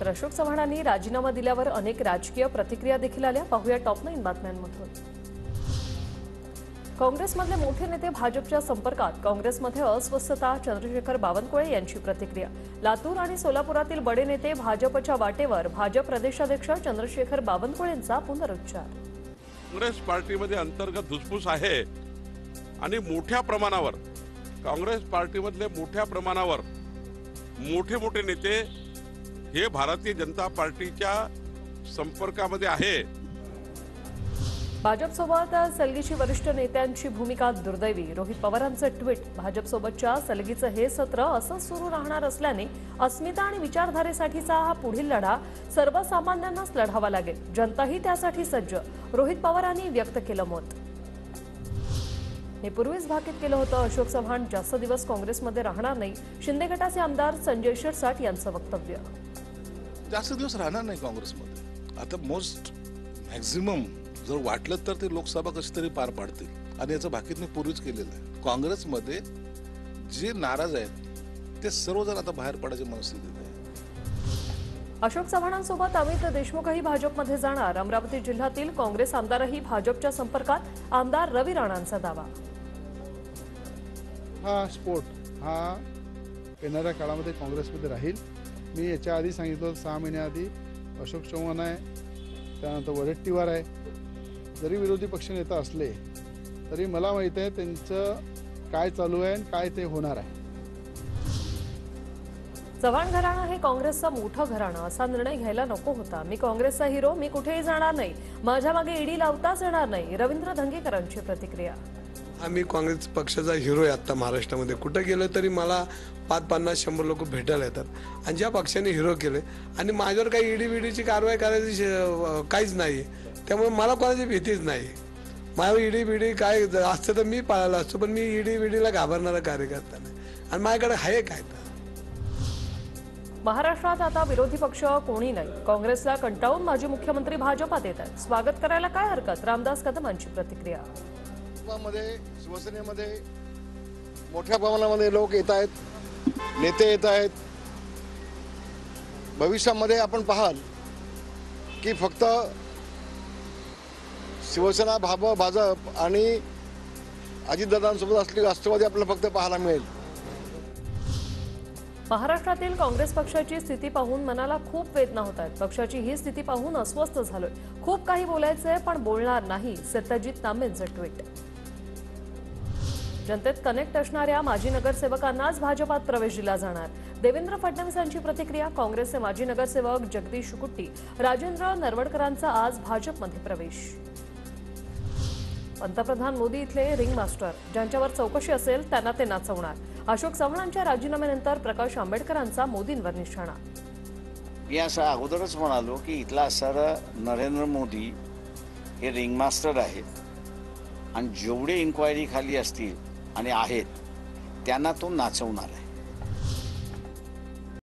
तर अशोक चव्हाणांनी राजीनामा दिल्यावर अनेक राजकीय प्रतिक्रिया देखील आल्या। पाहूया टॉप 9 बातम्यांमधून। काँग्रेसमधले मोठे नेते भाजपच्या संपर्कात, काँग्रेसमध्ये अस्वस्थता, चंद्रशेखर बावनकुळे यांची प्रतिक्रिया। लातूर आणि सोलापुरातील बडे नेते भाजपच्या वाटेवर, भाजप प्रदेशाध्यक्ष चंद्रशेखर बावनकुळेंचा पुनरुच्चार। काँग्रेस पार्टीमध्ये अंतर्गत धुसफूस आहे आणि मोठ्या प्रमाणावर काँग्रेस पार्टीमधले मोठे मोठे नेते हे भारतीय जनता पार्टीच्या संपर्कामध्ये आहे। भाजपसोबत सलगीची वरिष्ठ नेत्यांची भूमिका दुर्दैवी, रोहित पवारांचं ट्विट। भाजपसोबतच्या सलगीचं हे सत्र असंच सुरू राहणार असल्याने अस्मिता आणि विचारधारेसाठीचा हा पुढील लढा सर्वसामान्यांनाच लढावा लागेल, जनताही त्यासाठी सज्ज, रोहित पवारांनी व्यक्त केलं मत। हे पूर्वीच भाकीत केलं होतं, अशोक चव्हाण जास्त दिवस काँग्रेसमध्ये राहणार नाही, शिंदे गटाचे आमदार संजय शिरसाट यांचं वक्तव्य। जास्त दिवस राहणार नाही काँग्रेसमध्ये, आता मोस्ट मॅक्झिमम जर वाटलं तर ते लोकसभा कशी तरी पार पाडतील आणि याचं भाकीत मी पूर्वीच केलेलं आहे। काँग्रेसमध्ये जे नाराज आहेत ते सर्वजण आता बाहेर पडायची मनस्थितीत आहे। अशोक चव्हाणांसोबत अमित देशमुखही भाजपमध्ये जाणार, अमरावती जिल्ह्यातील काँग्रेस आमदारही भाजपच्या संपर्कात, आमदार रवी राणांचा दावा। हा स्पोर्ट हा येणाऱ्या काळामध्ये काँग्रेसमध्ये राहील। मी याच्या आधी सांगितलं 6 महिन्याआधी अशोक चव्हाण आहे, त्यानंतर वडेट्टीवार आहे, जरी विरोधी पक्षनेता असले तरी मला माहिती आहे त्यांचं काय चालू आहे आणि काय ते होणार आहे। चव्हाण घराणं हे काँग्रेसचं मोठं घराणं, असा निर्णय घ्यायला नको होता। मी काँग्रेसचा हिरो, मी कुठेही जाणार नाही, माझ्या मागे ईडी लावताच येणार नाही, रवींद्र धंगेकरांची प्रतिक्रिया। आम्ही काँग्रेस पक्षाचा हिरो आहे आता महाराष्ट्रामध्ये, कुठे गेलो तरी मला 5-50-100 लोक भेटायला येतात आणि ज्या पक्षाने हिरो केले आणि माझ्यावर काही ईडी विडीची कारवाई करायची काहीच नाही, त्यामुळे मला कोणाची भीतीच नाही। माझ्यावर ईडी बिडी काय असतं तर मी पाळायला असतो, पण मी ईडी बिडीला घाबरणारा कार्यकर्ता नाही आणि माझ्याकडे आहे काय तर। महाराष्ट्रात आता विरोधी पक्ष कोणी नाही, काँग्रेसला कंटाळून माजी मुख्यमंत्री भाजपात येत आहेत, स्वागत करायला काय हरकत, रामदास कदमांची प्रतिक्रिया। शिवसेनेमध्ये मोठ्या प्रमाणामध्ये लोक येत आहेत, नेते येत आहेत। भविष्यामध्ये आपण पाहाल की फक्त शिवसेना, भाजप आणि अजितदादांसोबत असलेली राष्ट्रवादी आपल्याला फक्त पाहायला मिळेल। महाराष्ट्रातील काँग्रेस पक्षाची स्थिती पाहून मनाला खूप वेदना होत आहेत, पक्षाची ही स्थिती पाहून अस्वस्थ झालोय, खूप काही बोलायचंय पण बोलणार नाही, सत्यजित तांबेंचं ट्विट। जनतेत कनेक्ट असणाऱ्या माजी नगरसेवकांनाच भाजपात प्रवेश दिला जाणार, देवेंद्र फडणवीसांची प्रतिक्रिया। काँग्रेसचे माजी नगरसेवक जगदीश शुकुट्टी, राजेंद्र नरवडकरांचा आज भाजपमध्ये प्रवेश। पंतप्रधान मोदी इथले रिंग मास्टर, ज्यांच्यावर चौकशी असेल त्यांना ते नाचवणार, अशोक चव्हाणांच्या राजीनाम्यानंतर प्रकाश आंबेडकरांचा मोदींवर निशाणा। मी असं अगोदरच म्हणालो की इथला असणारा नरेंद्र मोदी हे रिंग मास्टर आहेत आणि जेवढे इन्क्वायरी खाली असतील आणि आहेत त्यांना तो नाचवणार आहे।